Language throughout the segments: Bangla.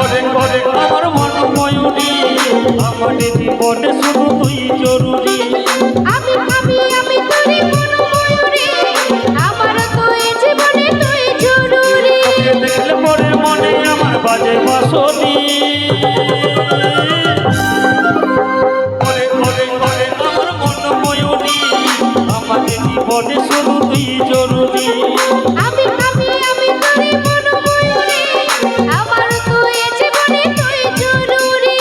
ওরে আমার মন ময়ূরী আমার জীবনে শুধু তুই জরুরি আমি তোরে মন ময়ূরী আমার তো এই জীবনে তুই জরুরি তোকে দেখলে পরে মনে আমার বাজে বাঁশরি ওরে আমার মন ময়ূরী আমার জীবনে শুধু তুই জরুরি আমি তোরে মন ময়ূরী আমার তো এই জীবনে তুই জরুরি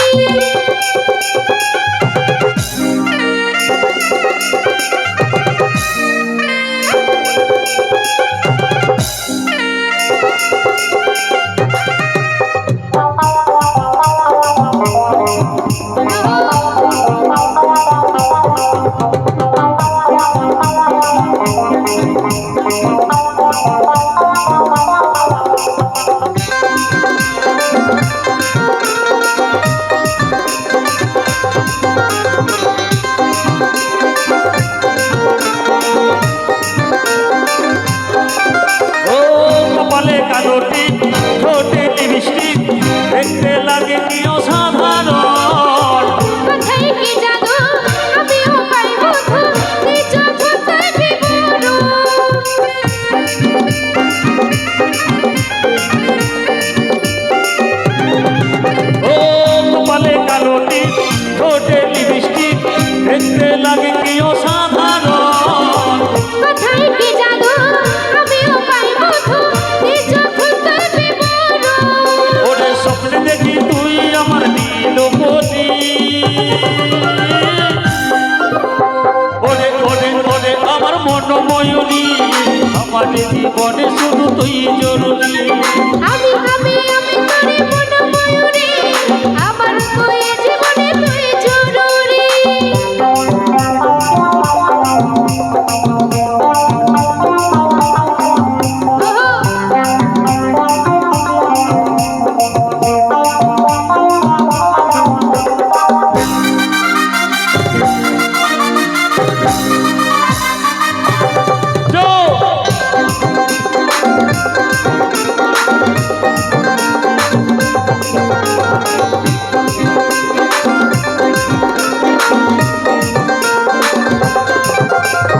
কপালে কালোটি ঠোঁটে লিপস্টিক দেখতে লাগে কি অসাধারণ কোথায় কি জানো আমিও পাইবো তো নিজ ছোট্ট বিবরণ ও কপালে কালোটি ঠোঁটে লিপস্টিক দেখতে লাগে কি অসাধারণ কোথায় কি জানো আমিও পাইবো তো নিজ ছোট্ট বিবরণ ওরে স্বপ্নে দেখি তুই আমার নীলপরি ওরে আমার মন ময়ূরী আমার জীবনে শুধু তুই জরুরি আমি তোরে মন ময়ূরী আমার তো এই জীবনে তুই জরুরি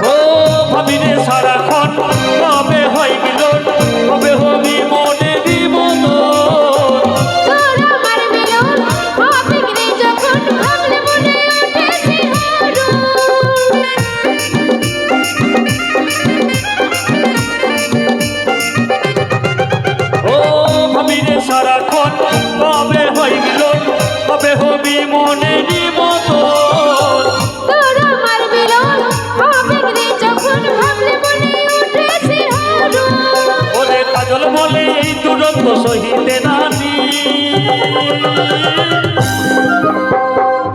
ও ভাবিরে সারাক্ষণ কবে হয় মিলন কবে হবি মনে বিমন তোর আমার মিলন হবে রে যখন ভাবলে মনে ওঠে শিহরণ ও ভাবিরে সারাক্ষণ কবে হয় মিলন কবে হবি মনে বিমন তোর আমার মিলন হবে রে যখন ভাবলে মনে ওঠে শিহরণ ওরে কাজল বলে এই দুরন্ত সহিতে নানি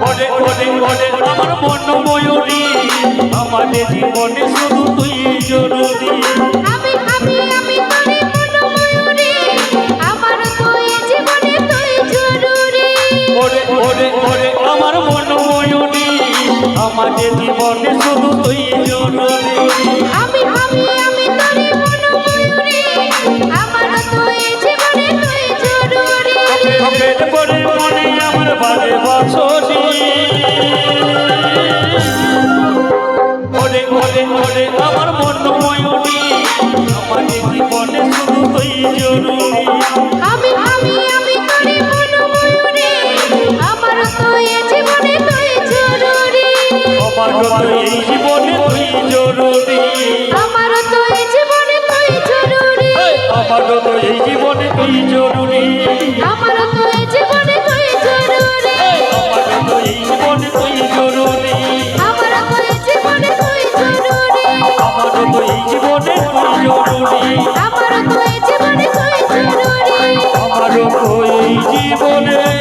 ওরে আমার মন ময়ূরী আমার জীবনে শুধু তুই জরুরি আমি তোরে মন ময়ূরী আমার তো এই জীবনে তুই জরুরি ওরে আমার মন ময়ূরী আমার জীবনে শুধু তুই জরুরি আমি তোরে মন ময়ূরী আমার তো এই জীবনে তুই জরুরি তোকে পরে মনে আমার বাজে বাঁশরি ওরে আমার মন ময়ূরী আমার জীবনে শুধু তুই জরুরি আমি তোরে মন ময়ূরী আমার তো এই জীবনে তুই জরুরি আমার তো এই জীবনে তুই জরুরি আমার তো এই জীবনে তুই জরুরি আমার তো এই জীবনে তুই জরুরি আমার তো এই জীবনে তুই জরুরি আমার তো এই জীবনে তুই জরুরি আমার তো এই জীবনে তুই জরুরি আমার তো এই জীবনে তুই জরুরি আমার তো এই জীবনে তুই জরুরি আমার তো এই জীবনে